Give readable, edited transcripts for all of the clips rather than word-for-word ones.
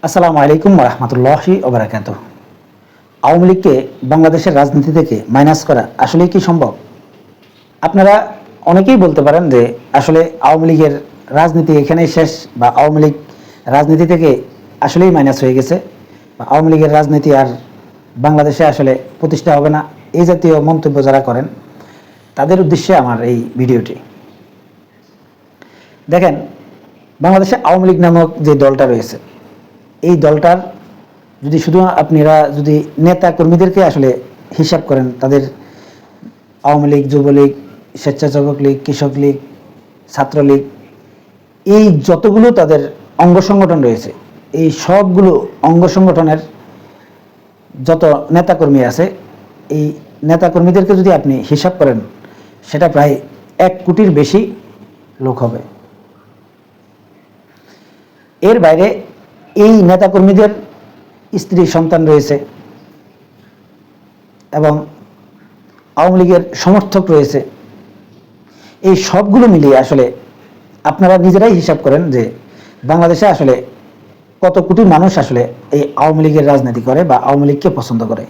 আসসালামু আলাইকুম রহমতুল্লাহি ওবারাকাতুহ। আওয়ামী লীগকে বাংলাদেশের রাজনীতি থেকে মাইনাস করা আসলে কি সম্ভব? আপনারা অনেকেই বলতে পারেন যে আসলে আওয়ামী লীগের রাজনীতি এখানেই শেষ, বা আওয়ামী লীগ রাজনীতি থেকে আসলেই মাইনাস হয়ে গেছে, বা আওয়ামী লীগের রাজনীতি আর বাংলাদেশে আসলে প্রতিষ্ঠা হবে না। এই জাতীয় মন্তব্য যারা করেন তাদের উদ্দেশ্যে আমার এই ভিডিওটি। দেখেন, বাংলাদেশে আওয়ামী লীগ নামক যে দলটা রয়েছে, এই দলটার যদি শুধু আপনারা যদি নেতা কর্মীদেরকে আসলে হিসাব করেন, তাদের আওয়ামী লীগ, যুবলীগ, স্বেচ্ছাসেবক লীগ, কৃষক লীগ, ছাত্রলীগ, এই যতগুলো তাদের অঙ্গ সংগঠন রয়েছে, এই সবগুলো অঙ্গ সংগঠনের যত নেতাকর্মী আছে, এই নেতাকর্মীদেরকে যদি আপনি হিসাব করেন, সেটা প্রায় 1 কোটির বেশি লোক হবে। এর বাইরে এই নেতাকর্মীদের স্ত্রী সন্তান রয়েছে এবং আওয়ামী লীগের সমর্থক রয়েছে। এই সবগুলো মিলিয়ে আসলে আপনারা নিজেরাই হিসাব করেন যে বাংলাদেশে আসলে কত কোটি মানুষ আসলে এই আওয়ামী লীগের রাজনীতি করে বা আওয়ামী লীগকে পছন্দ করে।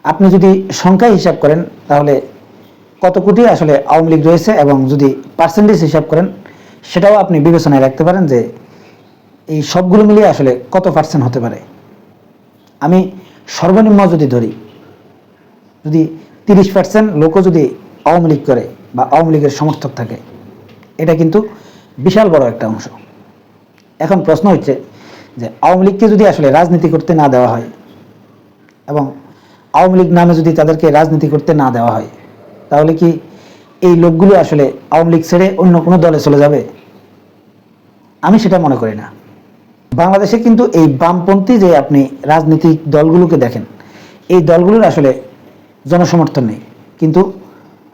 আপনি যদি সংখ্যায় হিসাব করেন তাহলে কত কোটি আসলে আওয়ামী লীগ রয়েছে, এবং যদি পার্সেন্টেজ হিসাব করেন সেটাও আপনি বিবেচনায় রাখতে পারেন যে এই সবগুলো মিলিয়ে আসলে কত পার্সেন্ট হতে পারে। আমি সর্বনিম্ন যদি ধরি, যদি 30% লোকও যদি আওয়ামী লীগ করে বা আওয়ামী লীগের সমর্থক থাকে, এটা কিন্তু বিশাল বড় একটা অংশ। এখন প্রশ্ন হচ্ছে যে আওয়ামী লীগকে যদি আসলে রাজনীতি করতে না দেওয়া হয়, এবং আওয়ামী লীগ নামে যদি তাদেরকে রাজনীতি করতে না দেওয়া হয়, তাহলে কি এই লোকগুলো আসলে আওয়ামী লীগ ছেড়ে অন্য কোনো দলে চলে যাবে? আমি সেটা মনে করি না। বাংলাদেশে কিন্তু এই বামপন্থী যে আপনি রাজনৈতিক দলগুলোকে দেখেন, এই দলগুলোর আসলে জনসমর্থন নেই, কিন্তু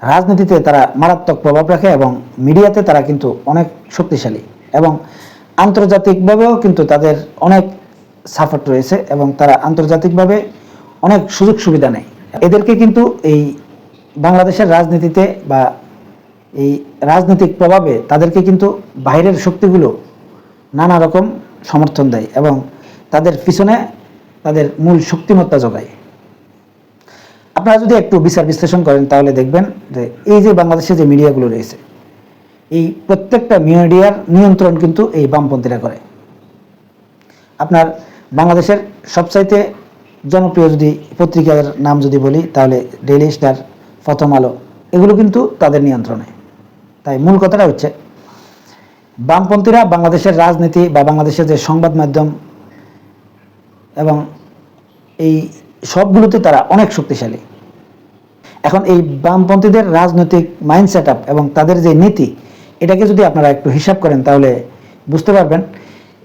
রাজনীতিতে তারা মারাত্মক প্রভাব রাখে এবং মিডিয়াতে তারা কিন্তু অনেক শক্তিশালী, এবং আন্তর্জাতিকভাবেও কিন্তু তাদের অনেক সাপোর্ট রয়েছে, এবং তারা আন্তর্জাতিকভাবে অনেক সুযোগ সুবিধা নেয়। এদেরকে কিন্তু এই বাংলাদেশের রাজনীতিতে বা এই রাজনৈতিক প্রভাবে তাদেরকে কিন্তু বাইরের শক্তিগুলো নানা রকম সমর্থন দেয় এবং তাদের পিছনে তাদের মূল শক্তিমত্তা যোগায়। আপনারা যদি একটু বিচার বিশ্লেষণ করেন তাহলে দেখবেন যে এই যে বাংলাদেশে যে মিডিয়াগুলো রয়েছে, এই প্রত্যেকটা মিডিয়ার নিয়ন্ত্রণ কিন্তু এই বামপন্থীরা করে। আপনার বাংলাদেশের সবচাইতে জনপ্রিয় যদি পত্রিকার নাম যদি বলি, তাহলে ডেইলি স্টার, প্রথম আলো, এগুলো কিন্তু তাদের নিয়ন্ত্রণে। তাই মূল কথাটা হচ্ছে বামপন্থীরা বাংলাদেশের রাজনীতি বা বাংলাদেশের যে সংবাদ মাধ্যম এবং এই সবগুলোতে তারা অনেক শক্তিশালী। এখন এই বামপন্থীদের রাজনৈতিক মাইন্ড সেট আপ এবং তাদের যে নীতি, এটাকে যদি আপনারা একটু হিসাব করেন তাহলে বুঝতে পারবেন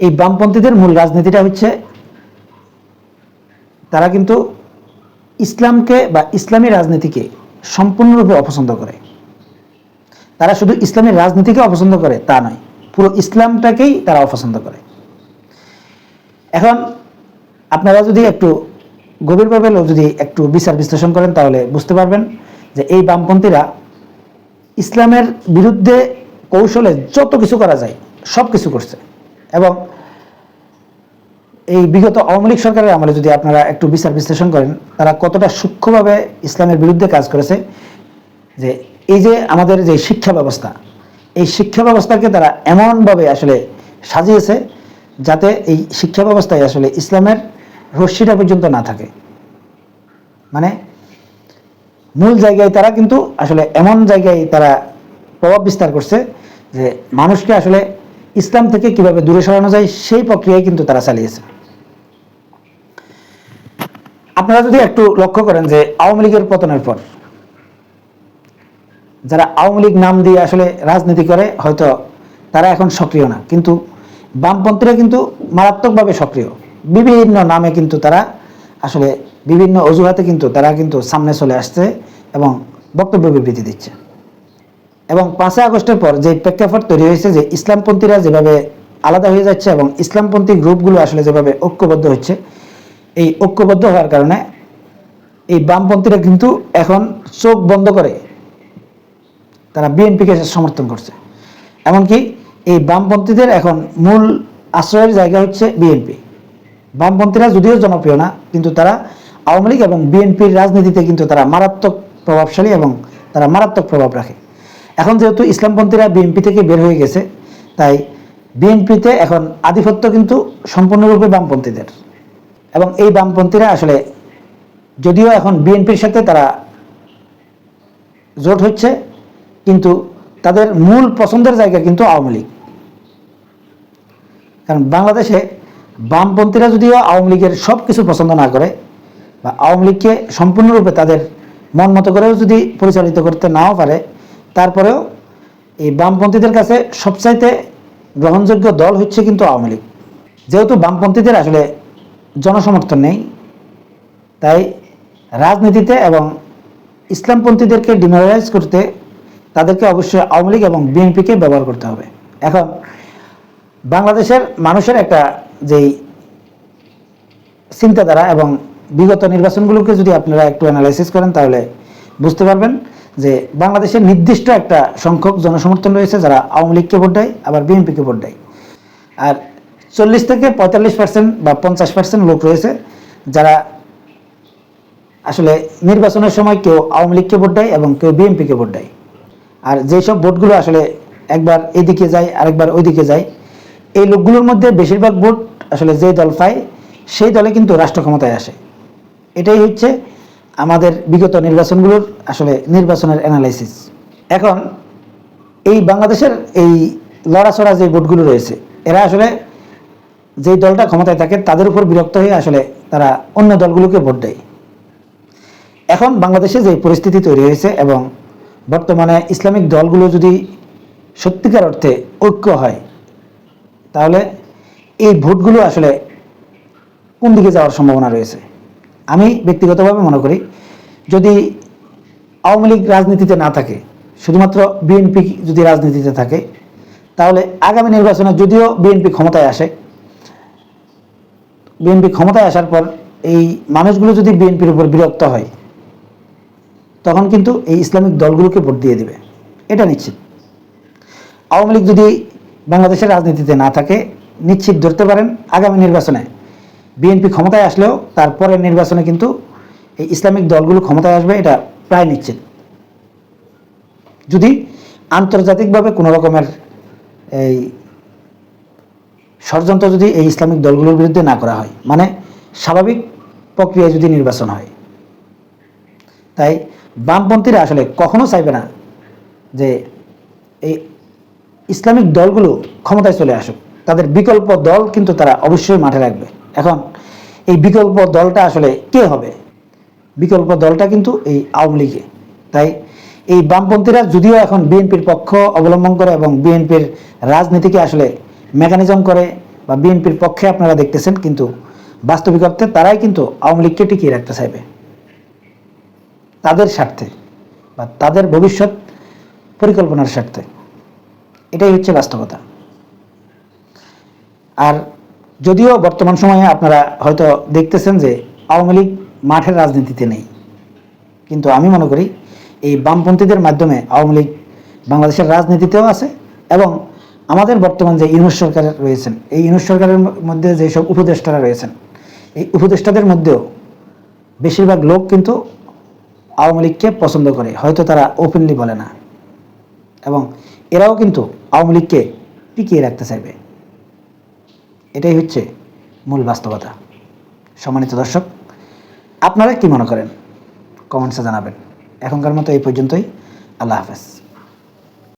এই বামপন্থীদের মূল রাজনীতিটা হচ্ছে তারা কিন্তু ইসলামকে বা ইসলামী রাজনীতিকে সম্পূর্ণরূপে অপছন্দ করে। তারা শুধু ইসলামী রাজনীতিকে অপছন্দ করে তা নয়, পুরো ইসলামটাকেই তারা অপছন্দ করে। এখন আপনারা যদি একটু গভীরভাবে যদি একটু বিচার বিশ্লেষণ করেন তাহলে বুঝতে পারবেন যে এই বামপন্থীরা ইসলামের বিরুদ্ধে কৌশলে যত কিছু করা যায় সব কিছু করছে, এবং এই বিগত আওয়ামী লীগ সরকারের আমলে যদি আপনারা একটু বিচার বিশ্লেষণ করেন তারা কতটা সূক্ষ্মভাবে ইসলামের বিরুদ্ধে কাজ করেছে। যে এই যে আমাদের যে শিক্ষা ব্যবস্থা, এই শিক্ষা ব্যবস্থাকে তারা এমনভাবে আসলে সাজিয়েছে যাতে এই শিক্ষা ব্যবস্থায় আসলে ইসলামের রশ্মিটা পর্যন্ত না থাকে। মানে মূল জায়গায় তারা কিন্তু আসলে এমন জায়গায় তারা প্রভাব বিস্তার করছে যে মানুষকে আসলে ইসলাম থেকে কিভাবে দূরে সরানো যায় সেই প্রক্রিয়ায় কিন্তু তারা চালিয়েছে। আপনারা যদি একটু লক্ষ্য করেন যে আওয়ামী লীগের পতনের পর যারা আওয়ামী লীগ নাম দিয়ে আসলে রাজনীতি করে, হয়তো তারা এখন সক্রিয় না, কিন্তু বামপন্থীরা কিন্তু মারাত্মকভাবে সক্রিয়। বিভিন্ন নামে কিন্তু তারা আসলে বিভিন্ন অজুহাতে কিন্তু তারা কিন্তু সামনে চলে আসছে এবং বক্তব্য বিবৃতি দিচ্ছে। এবং 5 আগস্টের পর যে প্রেক্ষাপট তৈরি হয়েছে যে ইসলামপন্থীরা যেভাবে আলাদা হয়ে যাচ্ছে এবং ইসলামপন্থী গ্রুপগুলো আসলে যেভাবে ঐক্যবদ্ধ হচ্ছে, এই ঐক্যবদ্ধ হওয়ার কারণে এই বামপন্থীরা কিন্তু এখন চোখ বন্ধ করে তারা বিএনপিকে সমর্থন করছে। এমনকি এই বামপন্থীদের এখন মূল আশ্রয়ের জায়গা হচ্ছে বিএনপি। বামপন্থীরা যদিও জনপ্রিয় না, কিন্তু তারা আওয়ামী লীগ এবং বিএনপির রাজনীতিতে কিন্তু তারা মারাত্মক প্রভাবশালী এবং তারা মারাত্মক প্রভাব রাখে। এখন যেহেতু ইসলামপন্থীরা বিএনপি থেকে বের হয়ে গেছে, তাই বিএনপিতে এখন আধিপত্য কিন্তু সম্পূর্ণরূপে বামপন্থীদের। এবং এই বামপন্থীরা আসলে যদিও এখন বিএনপির সাথে তারা জোট হচ্ছে, কিন্তু তাদের মূল পছন্দের জায়গা কিন্তু আওয়ামী লীগ। কারণ বাংলাদেশে বামপন্থীরা যদিও আওয়ামী লীগের সব কিছু পছন্দ না করে বা আওয়ামী লীগকে সম্পূর্ণরূপে তাদের মন মতো করেও যদি পরিচালিত করতে নাও পারে, তারপরেও এই বামপন্থীদের কাছে সবচাইতে গ্রহণযোগ্য দল হচ্ছে কিন্তু আওয়ামী লীগ। যেহেতু বামপন্থীদের আসলে জনসমর্থন নেই, তাই রাজনীতিতে এবং ইসলামপন্থীদেরকে ডিমোরালাইজ করতে তাদেরকে অবশ্যই আওয়ামী লীগ এবং বিএনপিকে ব্যবহার করতে হবে। এখন বাংলাদেশের মানুষের একটা যেই চিন্তাধারা এবং বিগত নির্বাচনগুলোকে যদি আপনারা একটু অ্যানালাইসিস করেন, তাহলে বুঝতে পারবেন যে বাংলাদেশের নির্দিষ্ট একটা সংখ্যক জনসমর্থন রয়েছে যারা আওয়ামী লীগকে ভোট দেয়, আবার বিএনপিকে ভোট দেয়। আর 40 থেকে 45% বা 50% লোক রয়েছে যারা আসলে নির্বাচনের সময় কেউ আওয়ামী লীগকে ভোট দেয় এবং কেউ বিএনপিকে ভোট দেয়। আর যেসব ভোটগুলো আসলে একবার এইদিকে যায় আরেকবার ওইদিকে যায়, এই লোকগুলোর মধ্যে বেশিরভাগ ভোট আসলে যে দল পায় সেই দলে কিন্তু রাষ্ট্র ক্ষমতায় আসে। এটাই হচ্ছে আমাদের বিগত নির্বাচনগুলোর আসলে নির্বাচনের অ্যানালাইসিস। এখন এই বাংলাদেশের এই লড়াচড়া যে ভোটগুলো রয়েছে, এরা আসলে যেই দলটা ক্ষমতায় থাকে তাদের উপর বিরক্ত হয়ে আসলে তারা অন্য দলগুলোকে ভোট দেয়। এখন বাংলাদেশে যে পরিস্থিতি তৈরি হয়েছে এবং বর্তমানে ইসলামিক দলগুলো যদি সত্যিকার অর্থে ঐক্য হয়, তাহলে এই ভোটগুলো আসলে কোন দিকে যাওয়ার সম্ভাবনা রয়েছে। আমি ব্যক্তিগতভাবে মনে করি, যদি আওয়ামী লীগ রাজনীতিতে না থাকে, শুধুমাত্র বিএনপি যদি রাজনীতিতে থাকে, তাহলে আগামী নির্বাচনে যদিও বিএনপি ক্ষমতায় আসে, বিএনপি ক্ষমতায় আসার পর এই মানুষগুলো যদি বিএনপির উপর বিরক্ত হয়, তখন কিন্তু এই ইসলামিক দলগুলোকে ভোট দিয়ে দিবে, এটা নিশ্চিত। আওয়ামী লীগ যদি বাংলাদেশের রাজনীতিতে না থাকে, নিশ্চিত ধরতে পারেন আগামী নির্বাচনে বিএনপি ক্ষমতায় আসলেও তারপরের নির্বাচনে কিন্তু এই ইসলামিক দলগুলো ক্ষমতায় আসবে, এটা প্রায় নিশ্চিত। যদি আন্তর্জাতিকভাবে কোনো রকমের এই ষড়যন্ত্র যদি এই ইসলামিক দলগুলোর বিরুদ্ধে না করা হয়, মানে স্বাভাবিক প্রক্রিয়ায় যদি নির্বাচন হয়। তাই বামপন্থীরা আসলে কখনো চাইবে না যে এই ইসলামিক দলগুলো ক্ষমতায় চলে আসুক, তাদের বিকল্প দল কিন্তু তারা অবশ্যই মাঠে রাখবে। এখন এই বিকল্প দলটা আসলে কে হবে? বিকল্প দলটা কিন্তু এই আওয়ামী লীগে। তাই এই বামপন্থীরা যদিও এখন বিএনপির পক্ষ অবলম্বন করে এবং বিএনপির রাজনীতিকে আসলে মেকানিজম করে বা বিএনপির পক্ষে আপনারা দেখতেছেন, কিন্তু বাস্তবিক অর্থে তারাই কিন্তু আওয়ামী লীগকে টিকিয়ে রাখতে চাইবে তাদের স্বার্থে বা তাদের ভবিষ্যৎ পরিকল্পনার স্বার্থে। এটাই হচ্ছে বাস্তবতা। আর যদিও বর্তমান সময়ে আপনারা হয়তো দেখতেছেন যে আওয়ামী লীগ মাঠের রাজনীতিতে নেই, কিন্তু আমি মনে করি এই বামপন্থীদের মাধ্যমে আওয়ামী লীগ বাংলাদেশের রাজনীতিতেও আছে। এবং আমাদের বর্তমান যে ইউনূস সরকার রয়েছেন, এই ইউনূস সরকারের মধ্যে যেসব উপদেষ্টারা রয়েছেন, এই উপদেষ্টাদের মধ্যেও বেশিরভাগ লোক কিন্তু আওয়ামী লীগকে পছন্দ করে, হয়তো তারা ওপেনলি বলে না, এবং এরাও কিন্তু আওয়ামী লীগকে টিকিয়ে রাখতে চাইবে। এটাই হচ্ছে মূল বাস্তবতা। সম্মানিত দর্শক, আপনারা কি মনে করেন কমেন্টসে জানাবেন। এখনকার মতো এই পর্যন্তই। আল্লাহ হাফেজ।